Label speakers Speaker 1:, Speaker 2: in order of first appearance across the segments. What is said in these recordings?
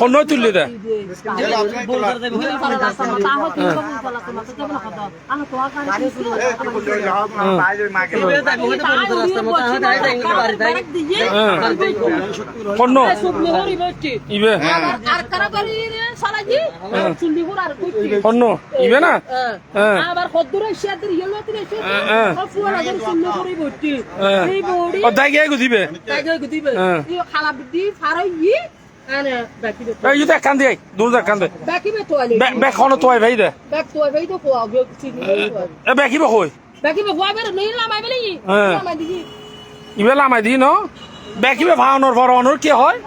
Speaker 1: খন্ন তুলি দে খন্ন ইবে খন্ন ইবে না দাই গিয়ে গুদিবে এই তো কান দিয়ে দূর যা কান দে ব্যাক খনো তোয় ভাই দে ব্যাকিবে কই ইবে লামাই দি ন ব্যাকিবে ভাওনর ভরনর কি হয়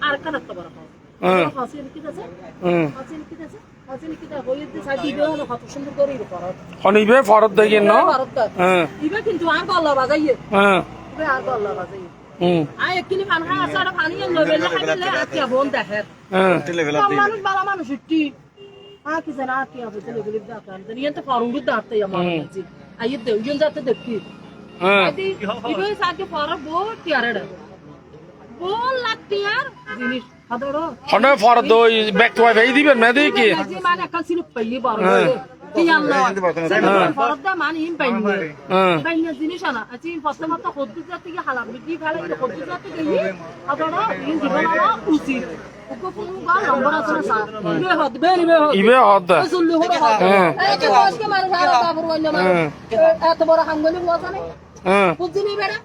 Speaker 2: আর কার একটা বড় হাসি লিখিত আছে হাসি লিখিত আছে হাসি লিখিত হইতে সাইডে হলো কত সুন্দর করে ফরত
Speaker 1: হনিবে ফরত দেখিন না
Speaker 2: ইবে কিন্তু আর গল্লা বাজাইয়ে ইবে আর গল্লা বাজাইয়ে আয় কিনি পান খা আসাড়া পানি লবে না খাইলে আতিয়া বোন দেখে মানুষ বালা মানুষ ইটি কি জানা কি হবে লেভেল দাতা নিয়ন্ত ফরুঙ্গু দাতে আমার জি আইয়ে দেউ জন যাতে দেখি আদি ইবে সাকে ফরত বো টিয়ারেডা বল লাগতিয়ার জিনিস হাদড়ো
Speaker 1: হনে ফরদ ওই ব্যাক তো ভাই দিবেন না দেই কি
Speaker 2: মানে কাছিল পাইলি বড় কি আল্লাহ ফরদ দা মানে ইম পাইনি পাইনি জিনিস না আছি প্রথমত হদ্দু জাতি কি হালাল বিধি ফেলাই হদ্দু জাতি গই হাদড়ো ইন জীবনলা উচিত ওকো কোনো গা নম্বর আছে না বে হদ
Speaker 1: ইবে হদ
Speaker 2: সুল্লু হদ এত বসকে মানে সারা বাবুর অন্য মানে এত বড় হাঙ্গলি হওয়া না বুঝিনি বেড়া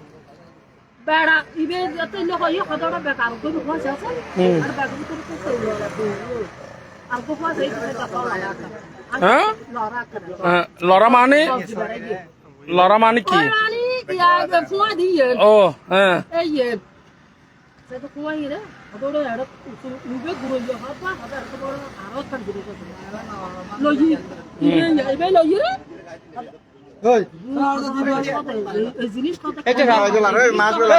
Speaker 2: বেড়া ইবে যত লোক ইয়ে কতটা বেকার করে বসে আছে আর বেকার করে তো চলে আর কো ফাস এই কথা তো লাগা
Speaker 1: হ্যাঁ লরা মানে কি
Speaker 2: মানে ইয়া ফুয়া দিয়ে
Speaker 1: ও হ্যাঁ
Speaker 2: এই সে তো ফুয়া রে ওরে আর ইবে গুরু ইয়ে হাতা হাজার তো বড় আর কাট দিবে লই ইবে লই রে ওই এই জিনিস কথা
Speaker 3: এটা খাওয়া দিলা রে মাছ বলা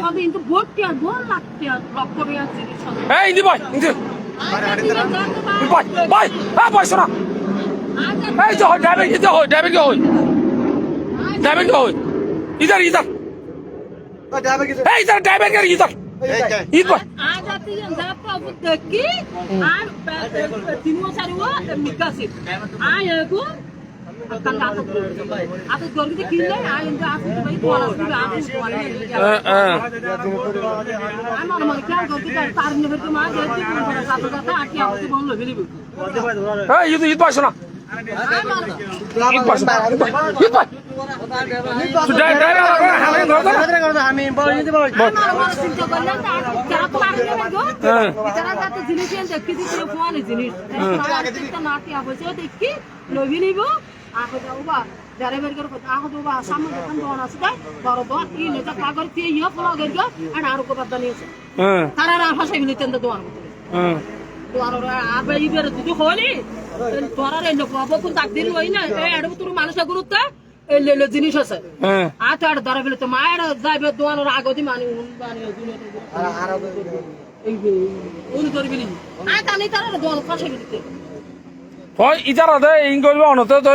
Speaker 2: আমি কিন্তু ভোট আর বল লাগতে লক্ষ্য বিয়া জিনিস
Speaker 1: এই ইন্দি ভাই ইন্দি ভাই ভাই হ্যাঁ ভাই শোনা এই যে ড্রাইভিং ইতে হয় ড্রাইভিং হয় ড্রাইভিং হয় ইধর ইধর এই ইধর ড্রাইভিং कर इधर इधर
Speaker 2: आज आती है जाता अब देखी आज तीनों सारी वो मिकासी आए को कल आप गोर के किले आए इनका आप भाई बोला आप আমার মনে क्या गोर के तार ने फिर मां देती है साथ जाता आके आप बोल लो बिली
Speaker 1: এই ইদ ভাই শোনা ইদ ভাই ইদ ভাই
Speaker 3: আমি বলি দিতে বলি
Speaker 2: আমার চিন্তা করলেন যারা তো আসবে না গো যারা যাতে জিনিস দেখি দিতে ফোন জিনিস না কি আবশ্যক দেখি লবি নিব আগে যাওবা যারা বের করে আগে যাওবা সামনে দোকান দোকান আছে বরাবর এই নেতা কাগজ দিয়ে ইয়া ফলো গেল আর কো বাদ নিয়েছে তারা ভাষা বিলিতেন দোকান দোকান আবে ইবের দুটো হলি তোরা রে নবাব কোন তাকদির হই না এড় তোর মানুষ গুরুত্ব এলে জিনিস আছে আটার ধরে ফেলে তো মায়ের যাইবে দোয়ানোর আগতি মানি আর এই উনি করবি না তানি তার দোয়ান ফাঁসে দিতে
Speaker 1: হয় ইজার দে ইঙ্গল অনতে তো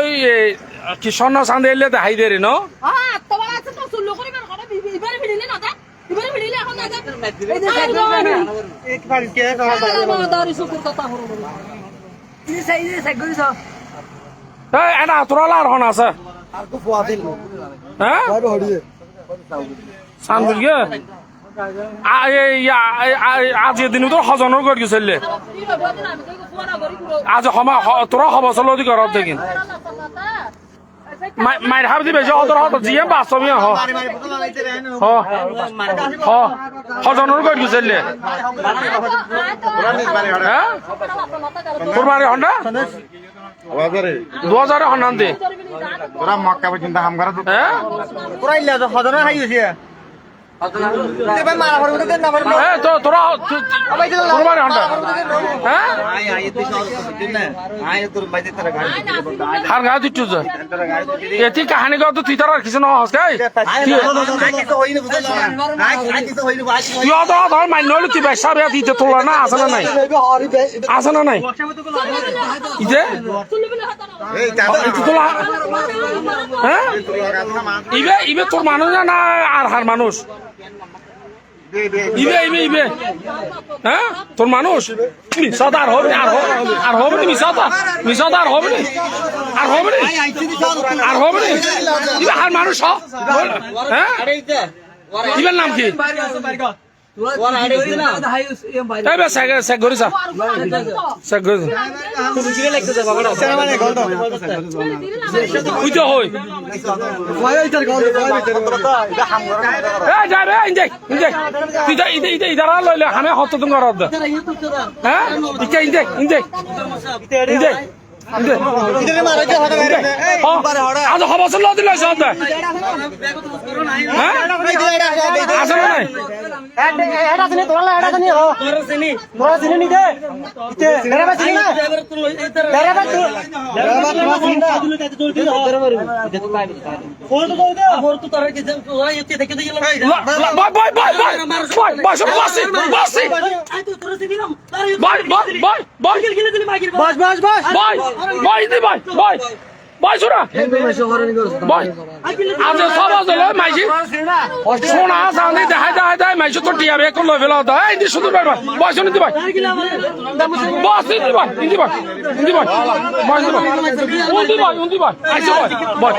Speaker 1: কি সন্ন সান্দে এলে দেখাই দে রে ন
Speaker 2: হ্যাঁ তোমার আছে তো সুল্লো করিবার কথা বিবার ভিড়িলে না দা বিবার ভিড়িলে এখন না যা
Speaker 3: একবার কে
Speaker 2: কথা দারি সুকুর কথা হরো ini saya guru so
Speaker 1: এই এটা তোরা লার হন আছে
Speaker 3: আর তো ফুয়া দিল
Speaker 1: হ্যাঁ
Speaker 3: কইবে হড়িয়ে
Speaker 1: সানবুল গে আজ দিন তো হজনের করে গেছিলে আজ তোরা হবা চলো দি ঘর দেখিন মাইর হাব দিবে যে অদর হত জিয়ে বাস্তবই হজনের করে গেছিলে হ্যাঁ তোর বাড়ি হন্ডা 2000 হন্ডা দে
Speaker 3: তোরা মক্কা পর্যন্ত হাম করা তো হ্যাঁ পুরা ইল্লা তো হজনের হাই হইছে
Speaker 1: তোরা বাড়ি হান্টা হ্যাঁ হার গায়ে দিচ্ছু এটি কাহানি গাও তো তুই তার আর কিছু নহস গাই তুই অত ধর মান্য হলে তুই ব্যবসা বেয়া দিতে তোলা না আসে না নাই আসে না নাই ইজে তোলা হ্যাঁ ইবে ইবে তোর মানুষ না আর হার মানুষ ইবে ইবে ইবে হ্যাঁ তোর মানুষ মিশাদা আর হবে আর হবে না মিশাদা আর হবে না আর হবে না ইবে হার মানুষ হ্যাঁ ইবের নাম কি আমি হত তোমার হ্যাঁ আজ হবছর দিল আসলে নাই সোনা চাঁদি দেখাই দেখাই দেয় মাইসো তো টিয়া বের করলো ফেলা দেয় শুধু বয়স নিতে ভাই বস নিতে ভাই নিতে ভাই নিতে ভাই বয়স নিতে ভাই উন্দি ভাই আইসো ভাই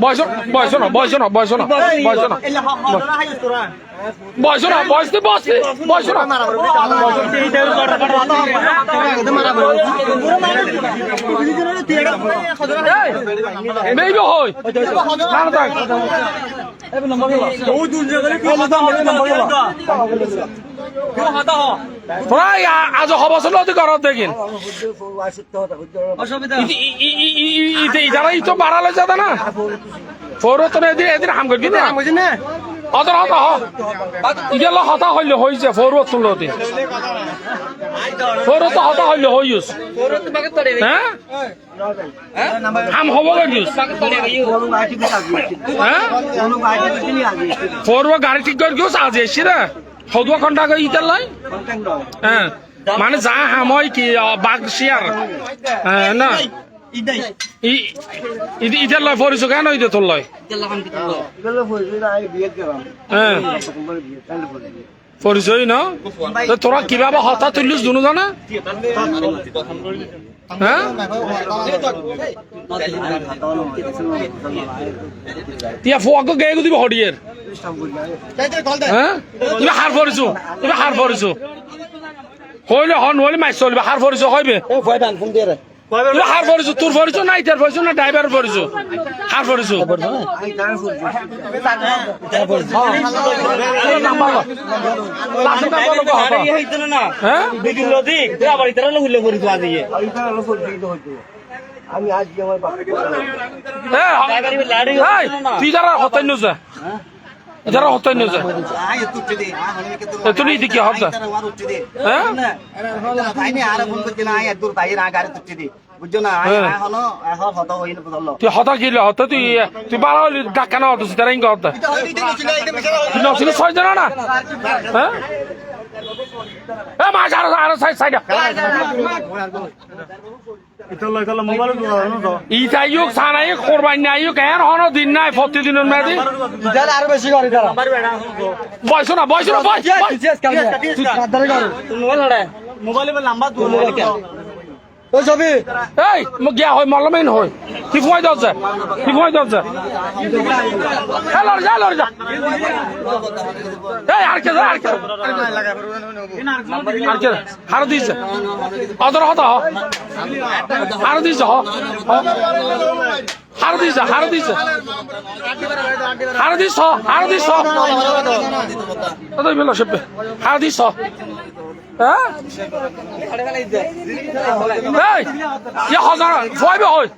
Speaker 1: বয়স বয়স না বয়স না বয়স না বয়স না বয়স না বয়স দি বস বয়স না মেবি হই না থাক প্রায় আজ হবছর নদী ঘরত দেখিন ইতারাই তো বাড়ালে যাবে না ফোরত এদিন হাম করবি না অতর হতা ইগেল হতা হইলে হইছে ফোরত তুলতে ফোরত হতা হইলে হইস হ্যাঁ হাম হব গিস হ্যাঁ ফোরব গাড়ি ঠিক করে গিস আজ এসি রে হদুয়া ঘন্টা করে ইতার লাই হ্যাঁ মানে যা হাম হয় কি বাঘ শিয়ার হ্যাঁ না ইটার লয় পরিচয় কেন ইতে তোর লয় হ্যাঁ পরিচয় না তোরা কিভাবে হঠাৎ তুলিস দুনো জানা হ্যাঁ তিয়া ফুয়াকে গে দিব হরিয়ের হ্যাঁ ইবা হার পরিছো হইলে হন হইলে মাইছ চলবে হার পরিছো হইবে হার পরিছো তোর পরিছো না ইটার পরিছো না ড্রাইভার পরিছো হার পরিছো তুই যারা হতাই নজা যারা হতাই নজা তুমি কি হতা তুই হতা কিলে হতা তুই বারো ডাক্কা না হতো তারা ইঙ্গ হতা নছিল ছয় জন না হ্যাঁ মাছ আরো সাইড ইটাইক সানাই করবাই নাই কেন হন দিন নাই প্রতিদিনের মেয়াদি
Speaker 3: আরো বেশি করে
Speaker 1: বয়স না
Speaker 3: মোবাইলে নাম্বার ওই ছবি
Speaker 1: এই গিয়া হয় মলমেন হয় কি ফুয়াই দছে যা এই আর কে হার দিছে অদর হতা হার দিছে হার দিছ হ্যাঁ এই ইয়ে হাজার ফয়বে হয়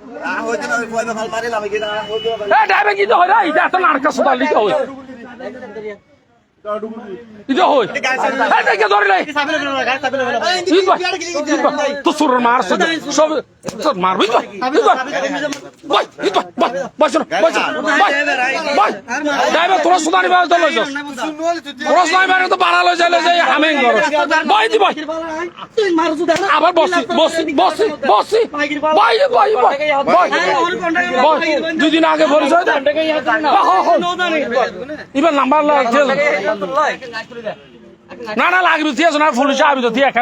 Speaker 1: এ ড্রাইভার কি হয় রে এটা এত নারকা সুদা লিখা হয় এটা হয় এই দেখে ধরে লাই তো সুরের মার সব মারবি তো ভাই ভাই শোনো ভাই ড্রাইভার তোরা সুদা নিবা তো লইছ তোরা ড্রাইভার তো বাড়া লই যাইলে যাই হামিং কর ভাই দি ভাই আবার বসি ভাই দুদিন আগে পরিচয় এবার নাম্বার লাগছে না লাগবে ঠিক আছে না পুলিশ আবি তো ঠিক আছে